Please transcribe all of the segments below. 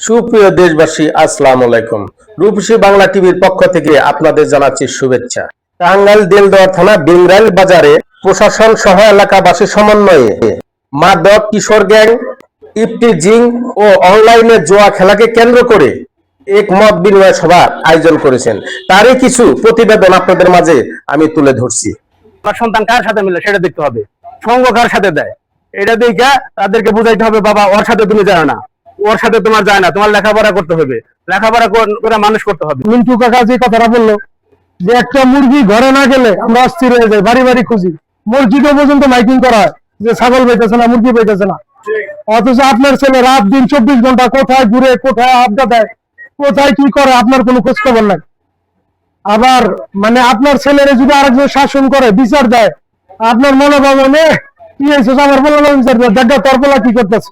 সুপ্রিয় দেশবাসী, আসসালামু আলাইকুম। রূপসী বাংলা টিভির পক্ষ থেকে আপনাদের জানাচ্ছি শুভেচ্ছা। টাঙ্গাইল দেলদুয়ার থানা বিংরাইল বাজারে প্রশাসন সহ এলাকাবাসীর সমন্বয়ে মাদক, কিশোর গ্যাং, ইফটিজিং ও অনলাইনে জুয়া খেলাকে কেন্দ্র করে এক মত বিনিময় সভার আয়োজন করেছেন। তারই কিছু প্রতিবেদন আপনাদের মাঝে আমি তুলে ধরছি। আমার সন্তান কার সাথে মিলে সেটা দেখতে হবে, সঙ্গ কার সাথে দেয় এটা দেখে তাদেরকে বুঝাইতে হবে, বাবা ওর সাথে তুমি যায় না, ওর সাথে তোমার যায় না, তোমার লেখাপড়া করতে হবে, লেখাপড়া করে মানুষ করতে হবে। মিন্টু কাকা যে কথাটা বললো যে একটা মুরগি ঘরে না গেলে আমরা অস্থির হয়ে যাই, বাড়ি বাড়ি খুঁজি, মসজিদে পর্যন্ত মাইকিং করা হয় যে ছাগল পাইতেছে না, মুরগি পাইতেছে না। অথচ আপনার ছেলে রাত দিন 24 ঘন্টা কোথায় ঘুরে, কোথায় আড্ডা দেয়, কোথায় কি করে, আপনার কোনো খোঁজ খবর নাই। আবার মানে আপনার ছেলেরা যদি আরেকজন শাসন করে, বিচার দেয়, আপনার মনোভাবনে কি হয়েছে, আমার বলা বিচার দেয়, দেখা তোর বলা কি করতেছে।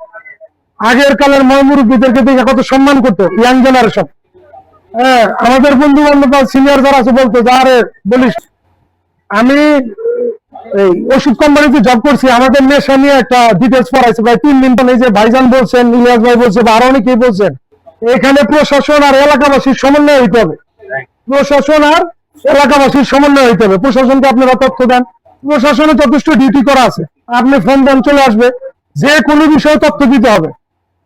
আগের কালের মুরব্বীদেরকে দেখে কত সম্মান করতো ইয়াং জেনারেশন। হ্যাঁ, আমাদের বন্ধু বান্ধব সিনিয়র যারা আছে বলতো যে আরে বলিস, আমি এই ওষুধ কোম্পানিতে জব করছি, আমাদের নেশা নিয়ে একটা ডিটেলস পড়াইছে প্রায় 3 দিন। এই যে ভাইজান বলছেন, ইলিয়াস ভাই বলছে, বা আরো অনেকেই বলছেন, এখানে প্রশাসন আর এলাকাবাসীর সমন্বয় হইতে হবে। প্রশাসন আর এলাকাবাসীর সমন্বয় হইতে হবে। প্রশাসনকে আপনারা তথ্য দেন, প্রশাসনে যথেষ্ট ডিউটি করা আছে, আপনি ফোন দেন চলে আসবে, যে কোনো বিষয়ে তথ্য দিতে হবে।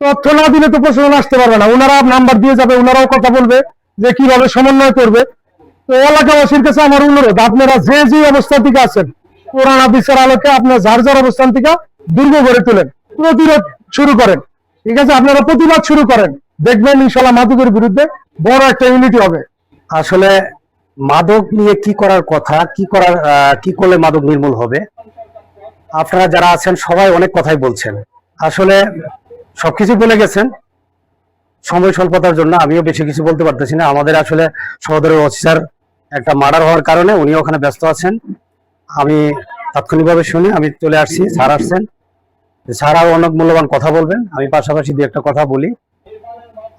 তথ্য না দিলে তো প্রশাসন আসতে পারবে না, ওনারা নাম্বার দিয়ে যাবে, ওনারাও কথা বলবে যে কিভাবে সমন্বয় করবে। তো এলাকাবাসীর কাছে আমার অনুরোধ, আপনারা যে যে অবস্থা থেকে আছেন, কোরআন হাদিসের আলোকে আপনার যার যার অবস্থান থেকে দুর্গ গড়ে তোলেন, প্রতিরোধ শুরু করেন। ঠিক আছে, আপনারা প্রতিবাদ শুরু করেন, দেখবেন ইনশাল্লাহ মাদকের বিরুদ্ধে বড় একটা ইউনিটি হবে। আসলে মাদক নিয়ে কি করার কথা, কি করলে মাদক নির্মূল হবে, আপনারা যারা আছেন সবাই অনেক কথাই বলছেন। আসলে সবকিছু বলে গেছেন, সময় স্বল্পতার জন্য আমিও বেশি কিছু বলতে পারতেছি না। আমাদের আসলে সহোদরের অফিসার একটা মার্ডার হওয়ার কারণে উনি ওখানে ব্যস্ত আছেন। আমি তাৎক্ষণিকভাবে শুনে আমি চলে আসছি। স্যার আসছেন, স্যার আরো অনেক মূল্যবান কথা বলবেন, আমি পাশাপাশি দু একটা কথা বলি।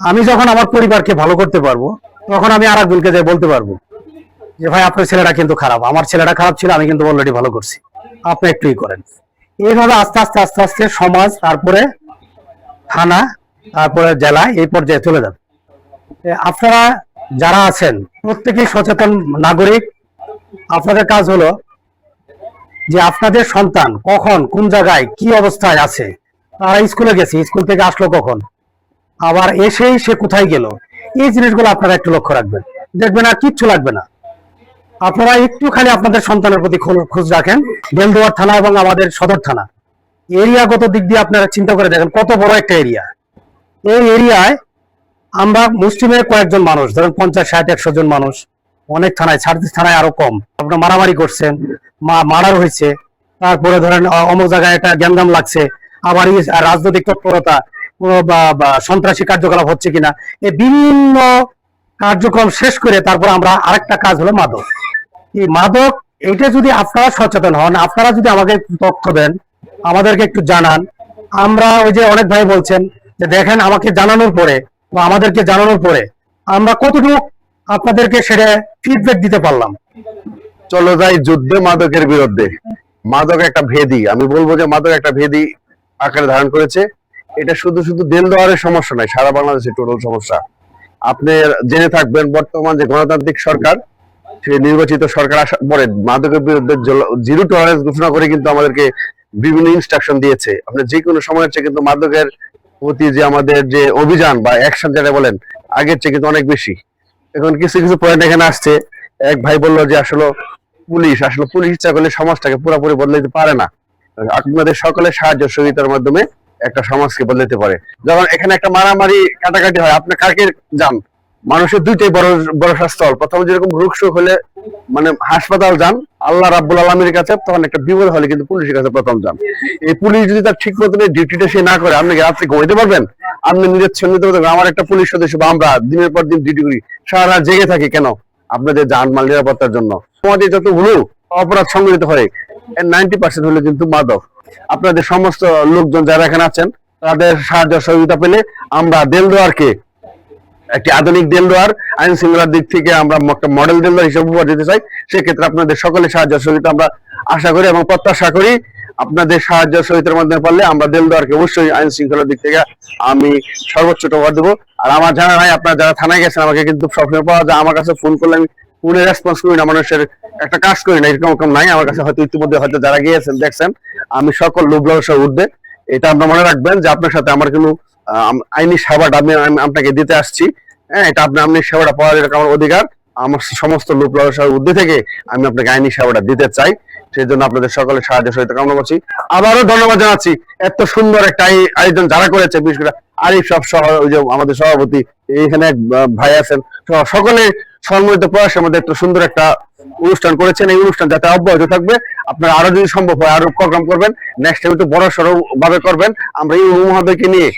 আমি যখন আমার পরিবারকে ভালো করতে পারবো, তখন আমি আর একজনকে যাই বলতে পারবো যে ভাই আপনার ছেলেটা কিন্তু খারাপ, আমার ছেলেটা খারাপ ছিল, আমি কিন্তু অলরেডি ভালো করছি, আপনি একটুই করেন। এইভাবে আস্তে আস্তে আস্তে আস্তে সমাজ, তারপরে থানা, তারপরে জেলা, এই পর্যায়ে চলে যাবে। আপনারা যারা আছেন প্রত্যেকেই সচেতন নাগরিক। আপনাদের কাজ হলো যে আপনাদের সন্তান কখন কোন জায়গায় কি অবস্থায় আছে, তারা স্কুলে গেছে, স্কুল থেকে আসলো কখন, আবার এসেই সে কোথায় গেল, এই জিনিসগুলো আপনারা একটু লক্ষ্য রাখবেন, দেখবেন আর কিচ্ছু লাগবে না। আপনারা একটু খালি আপনাদের সন্তানের প্রতি খোঁজ রাখেন। দেলদুয়ার থানা এবং আমাদের সদর থানা এরিয়াগত দিক দিয়ে আপনারা চিন্তা করে দেখেন কত বড় একটা এরিয়া। এই এরিয়ায় আমরা মুসলিমের কয়েকজন মানুষ, ধরেন 50, 60, 100 জন মানুষ, অনেক থানায়, 36 থানায় আরো কম, আপনার মারামারি করছেন, মার্ডার হয়েছে, তারপরে ধরেন অমুক জায়গায় একটা গ্যাঞ্জাম লাগছে, আবার রাজনৈতিক তৎপরতা, কোনো সন্ত্রাসী কার্যকলাপ হচ্ছে কিনা, এই বিভিন্ন কার্যক্রম শেষ করে তারপর আমরা আরেকটা কাজ হলো মাদক। এই মাদক, এইটা যদি আপনারা সচেতন হন, আপনারা যদি আমাকে তথ্য দেন, আমাদেরকে একটু জানান, আমরা ওই যে অনেক ভাই বলছেন যে দেখেন আমাকে জানানোর পরে বা আমাদেরকে জানানোর পরে আমরা কতটুকু আপনাদেরকে সেটা ফিডব্যাক দিতে পারলাম। চলো যাই যুদ্ধে মাদকের বিরুদ্ধে। মাদক একটা ভেদি, আমি বলবো যে মাদক একটা ভেদি আকারে ধারণ করেছে। এটা শুধু শুধু দেলদুয়ারের সমস্যা নয়, সারা বাংলাদেশের টোটাল সমস্যা। আপনি জেনে থাকবেন বর্তমান যে গণতান্ত্রিক সরকার, সেই নির্বাচিত সরকার আসার পরে মাদকের বিরুদ্ধে জিরো টলারেন্স ঘোষণা করে কিন্তু আমাদেরকে বিভিন্ন ইনস্ট্রাকশন দিয়েছে। আপনি যে কোনো সময়ের চেয়ে কিন্তু মাদকের প্রতি যে আমাদের যে অভিযান বা অ্যাকশন যেটা বলেন, আগের চেয়ে কিন্তু অনেক বেশি। এখন কিছু কিছু পয়েন্ট এখানে আসছে। এক ভাই বললো যে আসলে পুলিশ ইচ্ছা করলে সমাজটাকে পুরোপুরি বদলাইতে পারে না, আপনাদের সকলের সাহায্য সহযোগিতার মাধ্যমে একটা সমাজকে বদলাতে পারে। যখন এখানে একটা মারামারি কাটাকাটি হয়, আপনি কাকে যান? মানুষের দুইটাই বড় বড় স্থল। প্রথমে যেরকম রোগশোক হলে মানে হাসপাতাল যান আল্লাহ রাব্বুল আলামিনের কাছে, তখন একটা বিপদ হলে কিন্তু পুলিশের কাছে প্রথম যান। এই পুলিশ যদি তার ঠিক মতন ডিউটিটা সে না করে, আপনি কি রাত্রে ঘুমাইতে পারবেন? আপনি নিজের সন্নিহিত আমার একটা পুলিশ সদস্য বা আমরা দিনের পর দিন ডিউটি করি, সারা রাত জেগে থাকি কেন? আপনাদের জানমাল নিরাপত্তার জন্য। আমাদের যতগুলো অপরাধ সংঘটিত হয়, এর 90% হলো কিন্তু মাদক। আপনাদের সমস্ত লোকজন যারা এখানে আছেন, তাদের সাহায্য সহযোগিতা পেলে আমরা দেলদুয়ারকে একটি আধুনিক দেলদুয়ার, আইন শৃঙ্খলার দিক থেকে আমরা একটা মডেল দেলদুয়ার হিসেবে উপহার দিতে চাই। সেক্ষেত্রে আপনাদের সকলের সাহায্য সহযোগিতা আমরা আশা করি এবং প্রত্যাশা করি। আপনাদের সাহায্য সহযোগিতার মাধ্যমে পারলে আমরা দেলদুয়ারকে অবশ্যই আইন শৃঙ্খলার দিক থেকে আমি সর্বোচ্চ টপার দেবো। আর আমার জানা নাই, আপনারা যারা থানায় গেছেন আমাকে কিন্তু সবসময় পাওয়া যায়, আমার কাছে ফোন করলে আমি ফোনে রেসপন্স করি না, মানুষের একটা কাজ করি না, এরকম নাই আমার কাছে। হয়তো ইতিমধ্যে হয়তো যারা গিয়েছেন দেখছেন আমি সকল লোভ লালসার ঊর্ধ্বে। এটা আপনার মনে রাখবেন যে আপনার সাথে আমার কোনো আইনি সেবাটা আমি আপনাকে দিতে আসছি। হ্যাঁ, এটা আপনি সেবাটা পাওয়ার এটা আমার অধিকার। আমার সমস্ত লোভ লালসার ঊর্ধ্বে থেকে আমি আপনাকে আইনি সেবাটা দিতে চাই। সেই জন্য আপনাদের সকলের সাহায্য সহযোগিতা কামনা করছি। আবারও ধন্যবাদ জানাচ্ছি এত সুন্দর একটা আয়োজন যারা করেছে, বিশেষ করে আরিফ সব সহ ওই যে আমাদের সভাপতি, এখানে এক ভাই আছেন, সকলে সম্মিলিত প্রয়াসের মধ্যে একটা সুন্দর একটা অনুষ্ঠান করেছেন। এই অনুষ্ঠান যাতে অব্যাহত থাকবে, আপনারা আরো যদি সম্ভব হয় আরো প্রোগ্রাম করবেন, নেক্সট টাইম একটু বড় সড়ো ভাবে করবেন। আমরা এই মহাদয়কে নিয়ে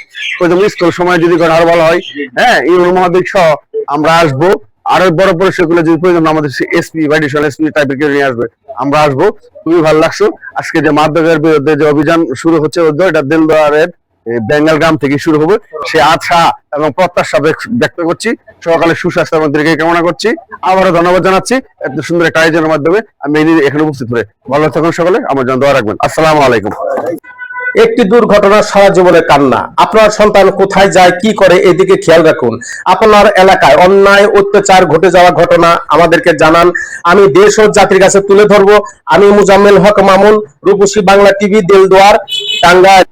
স্কুল সময় যদি করেন আরো ভালো হয়। হ্যাঁ, এই মহাদয় সহ আমরা আসবো, আরো বড় পরিসরগুলো যদি প্রয়োজন আমাদের এসপি বা এডিশনাল এসপি টাইপের কেউ নিয়ে আসবে, আমরা আসবো। খুবই ভালো লাগছে আজকে যে মাদকের বিরুদ্ধে যে অভিযান শুরু হচ্ছে, এটা দেলদুয়ারের বেঙ্গল গ্রাম থেকে শুরু হবে। সে আশা এবং প্রত্যাশা ব্যক্ত করছি, সকালে সুস্বাস্থ্য এবং দীর্ঘ কামনা করছি। আবারও ধন্যবাদ জানাচ্ছি এত সুন্দর একটা আয়োজনের মাধ্যমে আমি এখানে উপস্থিত হয়ে। ভালো থাকুন সকলে, আমার জন্য দোয়া রাখবেন। আসসালামু আলাইকুম। একটি দুর্ঘটনা সারা জীবনের কান্না। আপনার সন্তান কোথায় যায়, কি করে, এদিকে খেয়াল রাখুন। আপনার এলাকায় অন্যায় অত্যাচার ঘটে যাওয়া ঘটনা আমাদেরকে জানান, আমি দেশ ও জাতির কাছে তুলে ধরবো। আমি মুজাম্মেল হক মামুন, রূপসী বাংলা টিভি, দেলদুয়ার, টাঙ্গাইল।